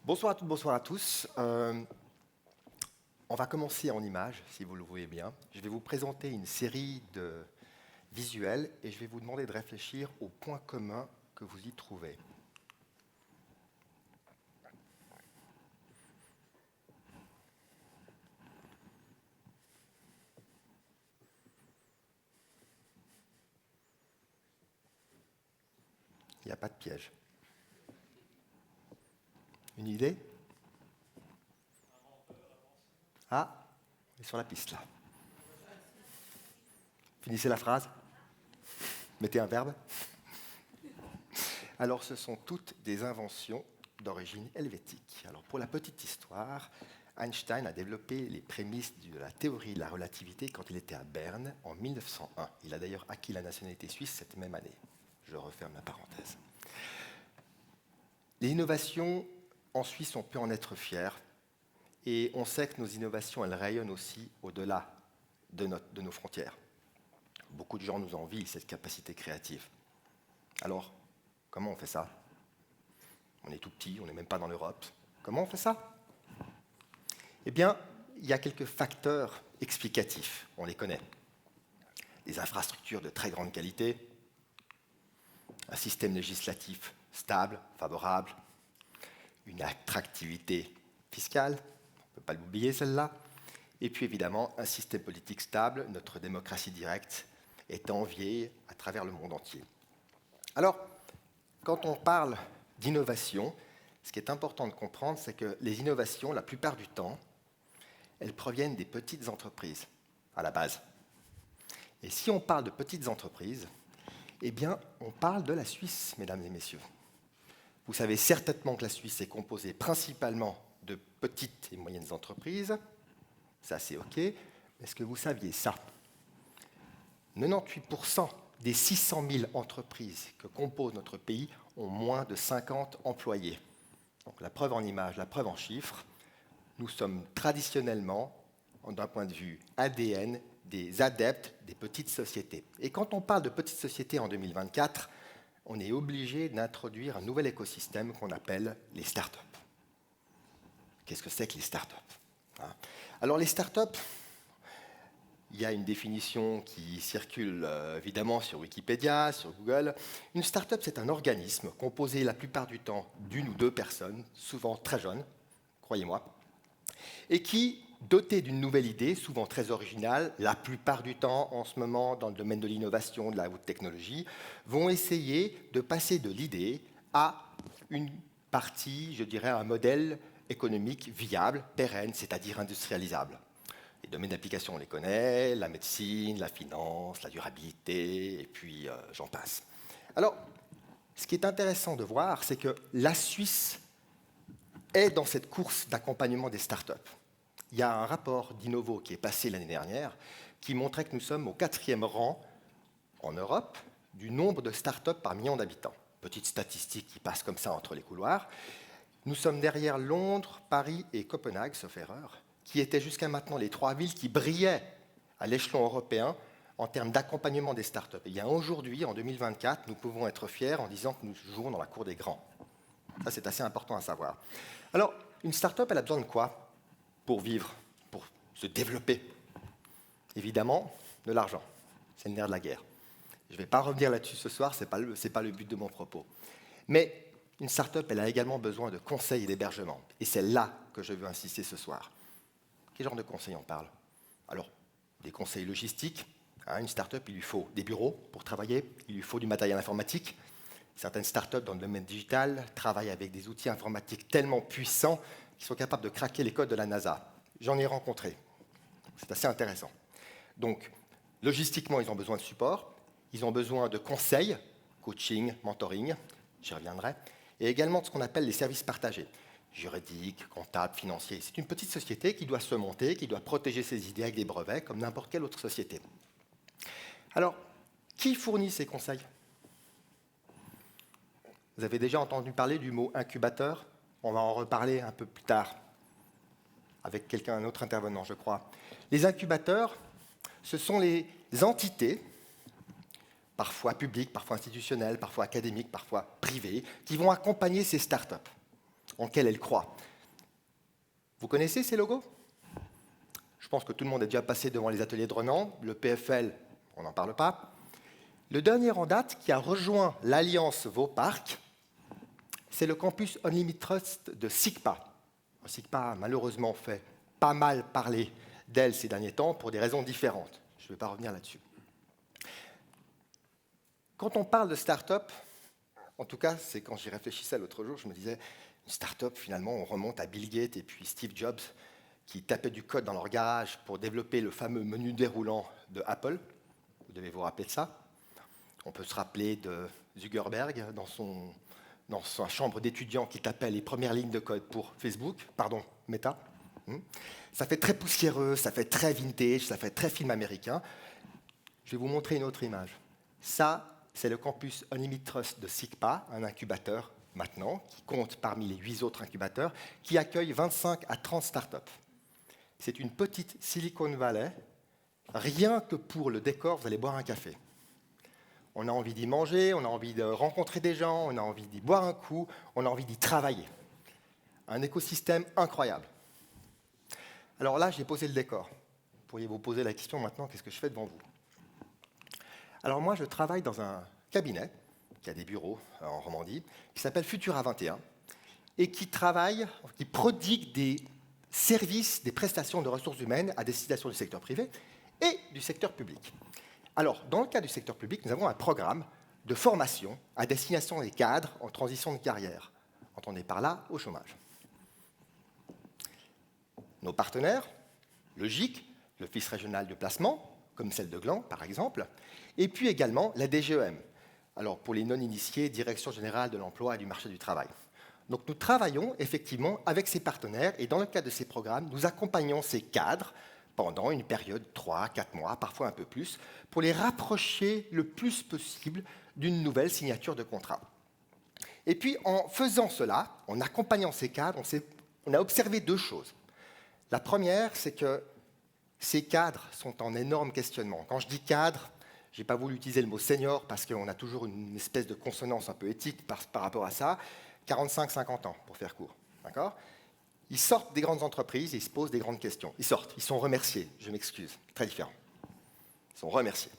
Bonsoir à toutes, bonsoir à tous. On va commencer en images, si vous le voulez bien. Je vais vous présenter une série de visuels et je vais vous demander de réfléchir aux points communs que vous y trouvez. Il n'y a pas de piège. Une idée? Ah, on est sur la piste là. Finissez la phrase. Mettez un verbe. Alors, ce sont toutes des inventions d'origine helvétique. Alors, pour la petite histoire, Einstein a développé les prémices de la théorie de la relativité quand il était à Berne en 1901. Il a d'ailleurs acquis la nationalité suisse cette même année. Je referme la parenthèse. Les innovations en Suisse, on peut en être fier. Et on sait que nos innovations, elles rayonnent aussi au-delà de nos frontières. Beaucoup de gens nous envient cette capacité créative. Alors, comment on fait ça? On est tout petit, on n'est même pas dans l'Europe. Comment on fait ça? Eh bien, il y a quelques facteurs explicatifs, on les connaît. Des infrastructures de très grande qualité, un système législatif stable, favorable, une attractivité fiscale, on ne peut pas l'oublier celle-là, et puis évidemment un système politique stable, notre démocratie directe est enviée à travers le monde entier. Alors, quand on parle d'innovation, ce qui est important de comprendre, c'est que les innovations, la plupart du temps, elles proviennent des petites entreprises à la base. Et si on parle de petites entreprises, eh bien, on parle de la Suisse, mesdames et messieurs. Vous savez certainement que la Suisse est composée principalement de petites et moyennes entreprises. Ça, c'est OK. Est-ce que vous saviez ça? 98% des 600 000 entreprises que compose notre pays ont moins de 50 employés. Donc la preuve en images, la preuve en chiffres, nous sommes traditionnellement, d'un point de vue ADN, des adeptes des petites sociétés. Et quand on parle de petites sociétés en 2024, on est obligé d'introduire un nouvel écosystème qu'on appelle les startups. Qu'est-ce que c'est que les startups? Alors les startups, il y a une définition qui circule évidemment sur Wikipédia, sur Google. Une start-up, c'est un organisme composé la plupart du temps d'une ou deux personnes, souvent très jeunes, croyez-moi, et qui, doté d'une nouvelle idée, souvent très originale, la plupart du temps en ce moment dans le domaine de l'innovation, de la haute technologie, vont essayer de passer de l'idée à une partie, je dirais, un modèle économique viable, pérenne, c'est-à-dire industrialisable. Les domaines d'application, on les connaît, la médecine, la finance, la durabilité, et puis j'en passe. Alors, ce qui est intéressant de voir, c'est que la Suisse est dans cette course d'accompagnement des startups. Il y a un rapport d'Innovo qui est passé l'année dernière qui montrait que nous sommes au 4e rang en Europe du nombre de startups par million d'habitants. Petite statistique qui passe comme ça entre les couloirs. Nous sommes derrière Londres, Paris et Copenhague, sauf erreur, qui étaient jusqu'à maintenant les 3 villes qui brillaient à l'échelon européen en termes d'accompagnement des startups. Et bien aujourd'hui, en 2024, nous pouvons être fiers en disant que nous jouons dans la cour des grands. Ça, c'est assez important à savoir. Alors, une startup, elle a besoin de quoi pour vivre, pour se développer? Évidemment, de l'argent. C'est le nerf de la guerre. Je ne vais pas revenir là-dessus ce soir, ce n'est pas le but de mon propos. Mais une startup, elle a également besoin de conseils et d'hébergement. Et c'est là que je veux insister ce soir. Quel genre de conseils on parle? Alors, des conseils logistiques. Une start-up, il lui faut des bureaux pour travailler, il lui faut du matériel informatique. Certaines start-up dans le domaine digital travaillent avec des outils informatiques tellement puissants qu'ils sont capables de craquer les codes de la NASA. J'en ai rencontré. C'est assez intéressant. Donc, logistiquement, ils ont besoin de support, ils ont besoin de conseils, coaching, mentoring, j'y reviendrai, et également de ce qu'on appelle les services partagés. Juridique, comptable, financier. C'est une petite société qui doit se monter, qui doit protéger ses idées avec des brevets, comme n'importe quelle autre société. Alors, qui fournit ces conseils? Vous avez déjà entendu parler du mot incubateur? On va en reparler un peu plus tard, avec un autre intervenant, je crois. Les incubateurs, ce sont les entités, parfois publiques, parfois institutionnelles, parfois académiques, parfois privées, qui vont accompagner ces startups. en quelle elle croit. Vous connaissez ces logos? Je pense que tout le monde est déjà passé devant les ateliers de Renan. Le PFL, on n'en parle pas. Le dernier en date qui a rejoint l'Alliance Vauparc, c'est le campus Unlimited Trust de SICPA. SICPA a malheureusement fait pas mal parler d'elle ces derniers temps pour des raisons différentes. Je ne vais pas revenir là-dessus. Quand on parle de start-up, en tout cas, c'est quand j'y réfléchissais l'autre jour, je me disais, une start-up, finalement, on remonte à Bill Gates et puis Steve Jobs, qui tapaient du code dans leur garage pour développer le fameux menu déroulant de Apple. Vous devez vous rappeler de ça. On peut se rappeler de Zuckerberg dans sa chambre d'étudiant qui tapait les premières lignes de code pour Facebook, pardon, Meta. Ça fait très poussiéreux, ça fait très vintage, ça fait très film américain. Je vais vous montrer une autre image. Ça, c'est le campus Unlimited Trust de SICPA, un incubateur maintenant, qui compte parmi les 8 autres incubateurs, qui accueille 25 à 30 startups. C'est une petite Silicon Valley. Rien que pour le décor, vous allez boire un café. On a envie d'y manger, on a envie de rencontrer des gens, on a envie d'y boire un coup, on a envie d'y travailler. Un écosystème incroyable. Alors là, j'ai posé le décor. Vous pourriez vous poser la question maintenant, qu'est-ce que je fais devant vous? Alors moi, je travaille dans un cabinet, qui a des bureaux en Romandie, qui s'appelle Futura 21, et qui prodigue des services, des prestations de ressources humaines à destination du secteur privé et du secteur public. Alors, dans le cas du secteur public, nous avons un programme de formation à destination des cadres en transition de carrière. Entendez par là au chômage. Nos partenaires, le GIC, l'Office régional de placement, comme celle de Gland par exemple, et puis également la DGEM. Alors, pour les non-initiés, Direction générale de l'emploi et du marché du travail. Donc, nous travaillons effectivement avec ces partenaires et dans le cadre de ces programmes, nous accompagnons ces cadres pendant une période 3, 4 mois, parfois un peu plus, pour les rapprocher le plus possible d'une nouvelle signature de contrat. Et puis, en faisant cela, en accompagnant ces cadres, on a observé 2 choses. La première, c'est que ces cadres sont en énorme questionnement. Quand je dis cadre, je n'ai pas voulu utiliser le mot senior parce qu'on a toujours une espèce de consonance un peu éthique par rapport à ça. 45-50 ans, pour faire court. D'accord ? Ils sortent des grandes entreprises et ils se posent des grandes questions. Ils sortent, ils sont remerciés, je m'excuse, très différent. Ils sont remerciés.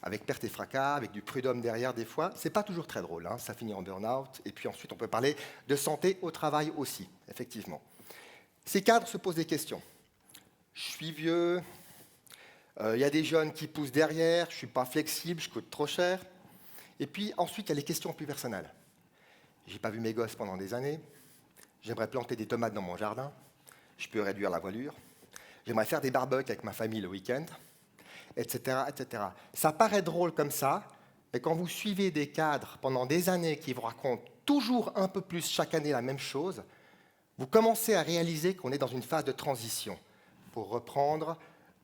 Avec perte et fracas, avec du prud'homme derrière des fois, c'est pas toujours très drôle, hein, ça finit en burn-out, et puis ensuite on peut parler de santé au travail aussi, effectivement. Ces cadres se posent des questions. Je suis vieux, il y a des jeunes qui poussent derrière, je ne suis pas flexible, je coûte trop cher. Et puis ensuite, il y a les questions plus personnelles. Je n'ai pas vu mes gosses pendant des années. J'aimerais planter des tomates dans mon jardin. Je peux réduire la voilure. J'aimerais faire des barbecues avec ma famille le week-end, etc., etc. Ça paraît drôle comme ça, mais quand vous suivez des cadres pendant des années qui vous racontent toujours un peu plus chaque année la même chose, vous commencez à réaliser qu'on est dans une phase de transition, pour reprendre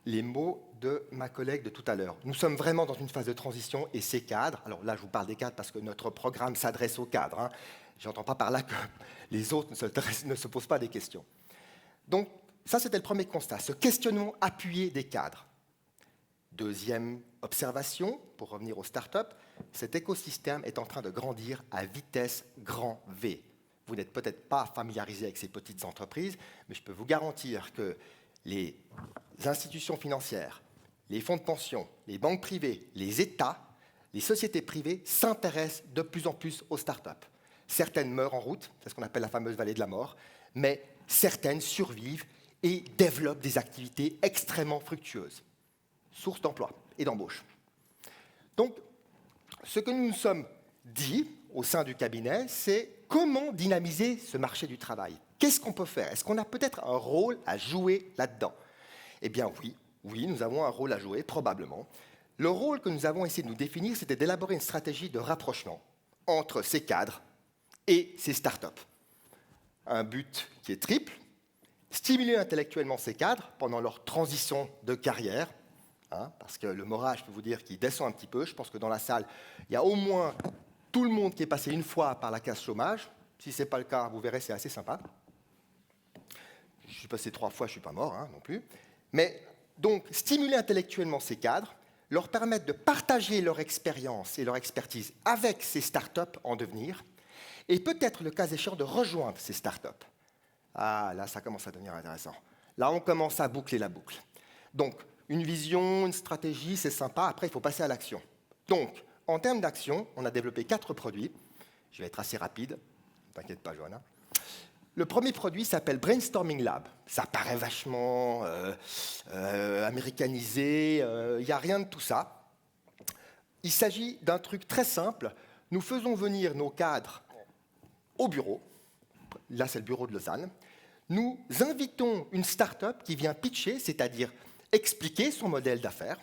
les mots de ma collègue de tout à l'heure. Nous sommes vraiment dans une phase de transition et ces cadres, alors là je vous parle des cadres parce que notre programme s'adresse aux cadres, hein. Je n'entends pas par là que les autres ne se posent pas des questions. Donc ça c'était le premier constat, ce questionnement appuyé des cadres. Deuxième observation, pour revenir aux startups, cet écosystème est en train de grandir à vitesse grand V. Vous n'êtes peut-être pas familiarisé avec ces petites entreprises, mais je peux vous garantir que les institutions financières, les fonds de pension, les banques privées, les États, les sociétés privées s'intéressent de plus en plus aux startups. Certaines meurent en route, c'est ce qu'on appelle la fameuse vallée de la mort, mais certaines survivent et développent des activités extrêmement fructueuses, source d'emploi et d'embauche. Donc, ce que nous nous sommes dit au sein du cabinet, c'est comment dynamiser ce marché du travail. Qu'est-ce qu'on peut faire? Est-ce qu'on a peut-être un rôle à jouer là-dedans? Eh bien oui, nous avons un rôle à jouer, probablement. Le rôle que nous avons essayé de nous définir, c'était d'élaborer une stratégie de rapprochement entre ces cadres et ces startups. Un but qui est triple, stimuler intellectuellement ces cadres pendant leur transition de carrière, hein, parce que le moral, je peux vous dire, qu'il descend un petit peu. Je pense que dans la salle, il y a au moins tout le monde qui est passé une fois par la case chômage. Si ce n'est pas le cas, vous verrez, c'est assez sympa. Je suis passé 3 fois, je ne suis pas mort hein, non plus. Mais donc, stimuler intellectuellement ces cadres, leur permettre de partager leur expérience et leur expertise avec ces startups en devenir, Et peut-être, le cas échéant, de rejoindre ces startups. Ah, là, ça commence à devenir intéressant. Là, on commence à boucler la boucle. Donc, une vision, une stratégie, c'est sympa. Après, il faut passer à l'action. Donc, en termes d'action, on a développé 4 produits. Je vais être assez rapide. Ne t'inquiète pas, Johanna. Le premier produit s'appelle Brainstorming Lab. Ça paraît vachement américanisé. Il n'y a rien de tout ça. Il s'agit d'un truc très simple. Nous faisons venir nos cadres au bureau. Là, c'est le bureau de Lausanne. Nous invitons une start-up qui vient pitcher, c'est-à-dire expliquer son modèle d'affaires.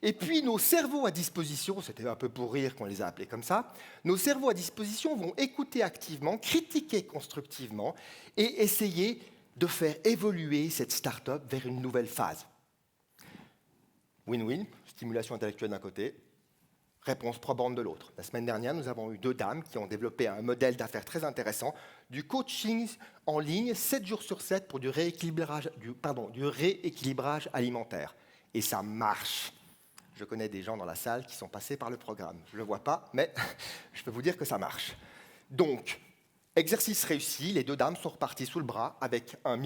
Et puis, nos cerveaux à disposition, c'était un peu pour rire qu'on les a appelés comme ça, nos cerveaux à disposition vont écouter activement, critiquer constructivement et essayer de faire évoluer cette start-up vers une nouvelle phase. Win-win, stimulation intellectuelle d'un côté, réponse probante de l'autre. La semaine dernière, nous avons eu 2 dames qui ont développé un modèle d'affaires très intéressant, du coaching en ligne, 7 jours sur 7 pour du rééquilibrage alimentaire. Et ça marche. Je connais des gens dans la salle qui sont passés par le programme. Je ne le vois pas, mais je peux vous dire que ça marche. Donc, exercice réussi, les 2 dames sont reparties sous le bras avec un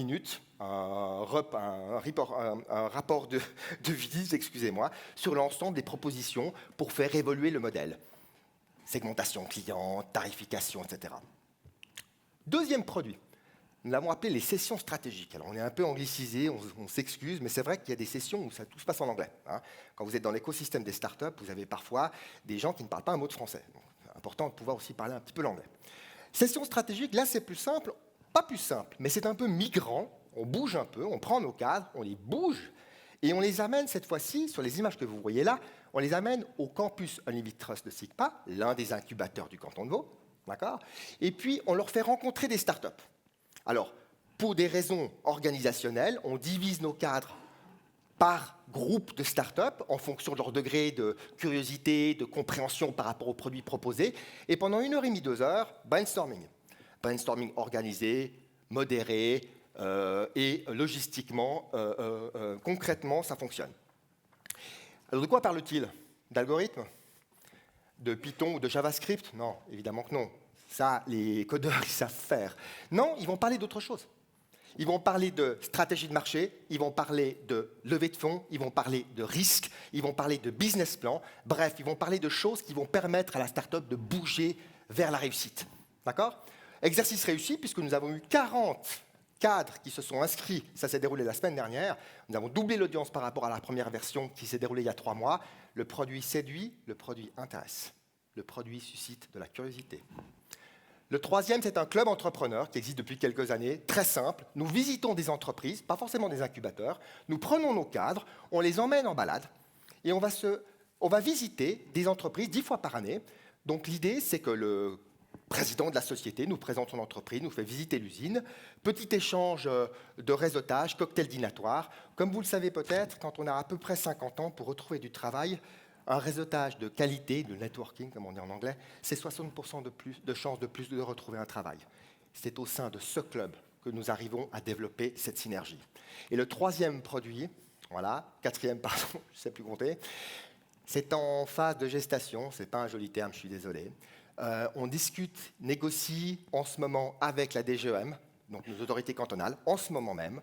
rapport de visite, excusez-moi, sur l'ensemble des propositions pour faire évoluer le modèle. Segmentation client, tarification, etc. Deuxième produit. Nous l'avons appelé les sessions stratégiques. Alors, on est un peu anglicisé, on s'excuse, mais c'est vrai qu'il y a des sessions où tout se passe en anglais. Quand vous êtes dans l'écosystème des startups, vous avez parfois des gens qui ne parlent pas un mot de français. Donc, c'est important de pouvoir aussi parler un petit peu l'anglais. Session stratégique, là, c'est plus simple. Pas plus simple, mais c'est un peu migrant. On bouge un peu, on prend nos cadres, on les bouge, et on les amène cette fois-ci, sur les images que vous voyez là, on les amène au campus Unlimited Trust de SIGPA, l'un des incubateurs du canton de Vaud, d'accord ? Et puis, on leur fait rencontrer des startups. Alors, pour des raisons organisationnelles, on divise nos cadres par groupe de startups en fonction de leur degré de curiosité, de compréhension par rapport aux produits proposés. Et pendant 1h30, 2 heures, brainstorming. Brainstorming organisé, modéré et logistiquement, concrètement, ça fonctionne. Alors, de quoi parle-t-il ? D'algorithmes ? De Python ou de JavaScript ? Non, évidemment que non. Ça, les codeurs, ils savent faire. Non, ils vont parler d'autre chose. Ils vont parler de stratégie de marché, ils vont parler de levée de fonds, ils vont parler de risques, ils vont parler de business plan. Bref, ils vont parler de choses qui vont permettre à la start-up de bouger vers la réussite. D'accord ? Exercice réussi, puisque nous avons eu 40 cadres qui se sont inscrits. Ça s'est déroulé la semaine dernière. Nous avons doublé l'audience par rapport à la première version qui s'est déroulée il y a 3 mois. Le produit séduit, le produit intéresse. Le produit suscite de la curiosité. Le troisième, c'est un club entrepreneur qui existe depuis quelques années, très simple. Nous visitons des entreprises, pas forcément des incubateurs. Nous prenons nos cadres, on les emmène en balade et on va visiter des entreprises 10 fois par année. Donc l'idée, c'est que le président de la société nous présente son entreprise, nous fait visiter l'usine. Petit échange de réseautage, cocktail dînatoire. Comme vous le savez peut-être, quand on a à peu près 50 ans, pour retrouver du travail, un réseautage de qualité, de networking, comme on dit en anglais, c'est 60% de chances de plus de retrouver un travail. C'est au sein de ce club que nous arrivons à développer cette synergie. Et le troisième produit, quatrième, pardon, je ne sais plus compter, c'est en phase de gestation, ce n'est pas un joli terme, je suis désolé. On discute, négocie en ce moment avec la DGEM, donc nos autorités cantonales, en ce moment même,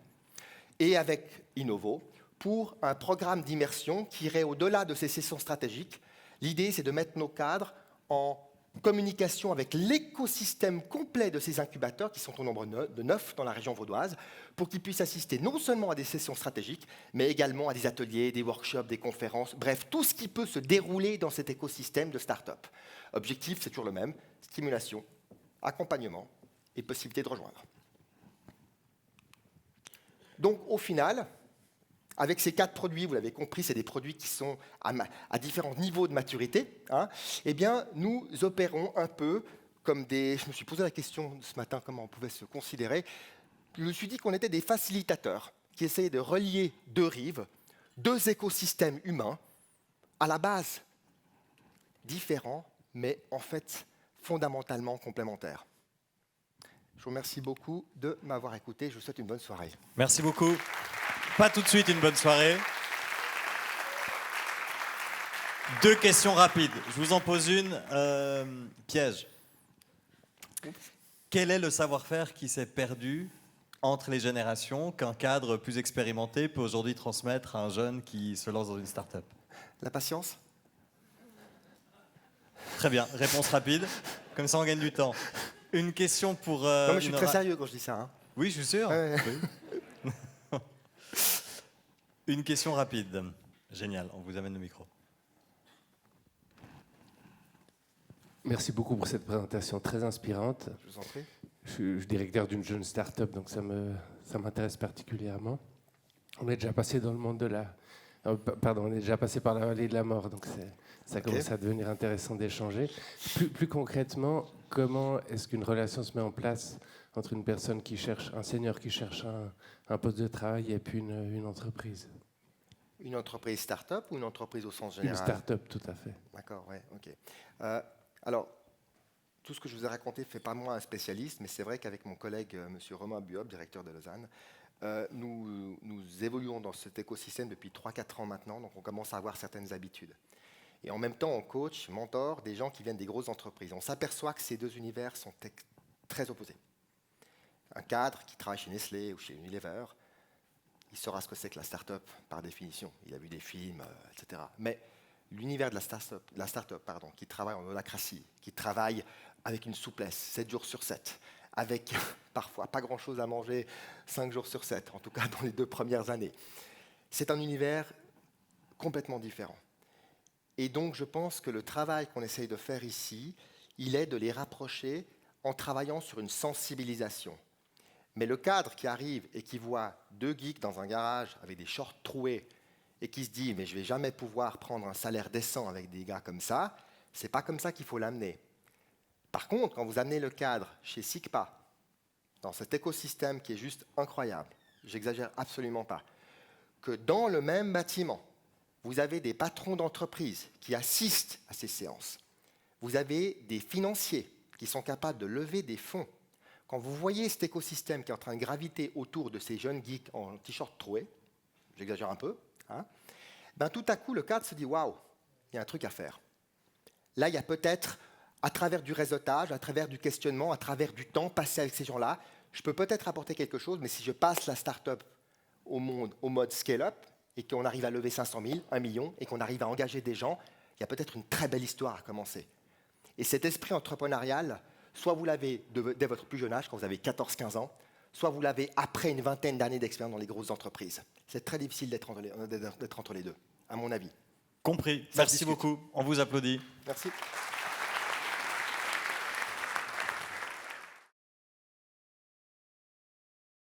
et avec Innovo, pour un programme d'immersion qui irait au-delà de ces sessions stratégiques. L'idée, c'est de mettre nos cadres en communication avec l'écosystème complet de ces incubateurs, qui sont au nombre de 9 dans la région vaudoise, pour qu'ils puissent assister non seulement à des sessions stratégiques, mais également à des ateliers, des workshops, des conférences, bref, tout ce qui peut se dérouler dans cet écosystème de start-up. Objectif, c'est toujours le même, stimulation, accompagnement et possibilité de rejoindre. Donc, au final, avec ces 4 produits, vous l'avez compris, c'est des produits qui sont à différents niveaux de maturité. Eh bien, nous opérons un peu comme des... Je me suis posé la question ce matin, comment on pouvait se considérer. Je me suis dit qu'on était des facilitateurs qui essayaient de relier 2 rives, 2 écosystèmes humains, à la base différents, mais en fait fondamentalement complémentaires. Je vous remercie beaucoup de m'avoir écouté. Je vous souhaite une bonne soirée. Merci beaucoup. Pas tout de suite une bonne soirée. 2 questions rapides. Je vous en pose une. Piège. Quel est le savoir-faire qui s'est perdu entre les générations qu'un cadre plus expérimenté peut aujourd'hui transmettre à un jeune qui se lance dans une start-up? La patience? Très bien, réponse rapide. Comme ça, on gagne du temps. Une question pour... Non, mais je suis très sérieux quand je dis ça. Hein. Oui, je suis sûr. Ouais. Oui. Une question rapide. Génial, on vous amène le micro. Merci beaucoup pour cette présentation très inspirante. Je vous en prie. Je suis directeur d'une jeune start-up, donc ça m'intéresse particulièrement. On est déjà passé dans le monde de la... pardon, on est déjà passé par la vallée de la mort, donc ça commence à devenir intéressant d'échanger. Plus concrètement, comment est-ce qu'une relation se met en place entre une personne qui cherche, un senior qui cherche un poste de travail et puis une entreprise? Une entreprise start-up ou une entreprise au sens général? Une start-up, tout à fait. D'accord, ouais, ok. Alors, tout ce que je vous ai raconté ne fait pas moi un spécialiste, mais c'est vrai qu'avec mon collègue M. Romain Buob, directeur de Lausanne, nous évoluons dans cet écosystème depuis 3-4 ans maintenant, donc on commence à avoir certaines habitudes. Et en même temps, on coach, mentor des gens qui viennent des grosses entreprises. On s'aperçoit que ces deux univers sont très opposés. Un cadre qui travaille chez Nestlé ou chez Unilever, il saura ce que c'est que la start-up par définition. Il a vu des films, etc. Mais l'univers de la start-up, qui travaille en holacratie, qui travaille avec une souplesse, 7 jours sur 7, avec parfois pas grand-chose à manger 5 jours sur 7, en tout cas dans les 2 premières années. C'est un univers complètement différent. Et donc je pense que le travail qu'on essaye de faire ici, il est de les rapprocher en travaillant sur une sensibilisation. Mais le cadre qui arrive et qui voit 2 geeks dans un garage avec des shorts troués et qui se dit « mais je ne vais jamais pouvoir prendre un salaire décent avec des gars comme ça », c'est pas comme ça qu'il faut l'amener. Par contre, quand vous amenez le cadre chez SICPA, dans cet écosystème qui est juste incroyable, j'exagère absolument pas, que dans le même bâtiment, vous avez des patrons d'entreprise qui assistent à ces séances, vous avez des financiers qui sont capables de lever des fonds. Quand vous voyez cet écosystème qui est en train de graviter autour de ces jeunes geeks en t-shirt troué, j'exagère un peu, hein, ben tout à coup, le cadre se dit « waouh, il y a un truc à faire ». Là, il y a peut-être, à travers du réseautage, à travers du questionnement, à travers du temps passé avec ces gens-là, je peux peut-être apporter quelque chose, mais si je passe la start-up au mode scale-up, et qu'on arrive à lever 500 000, 1 million, et qu'on arrive à engager des gens, il y a peut-être une très belle histoire à commencer. Et cet esprit entrepreneurial, soit vous l'avez dès votre plus jeune âge, quand vous avez 14-15 ans, soit vous l'avez après une vingtaine d'années d'expérience dans les grosses entreprises. C'est très difficile d'être entre les deux, à mon avis. Compris. Merci beaucoup. On vous applaudit. Merci.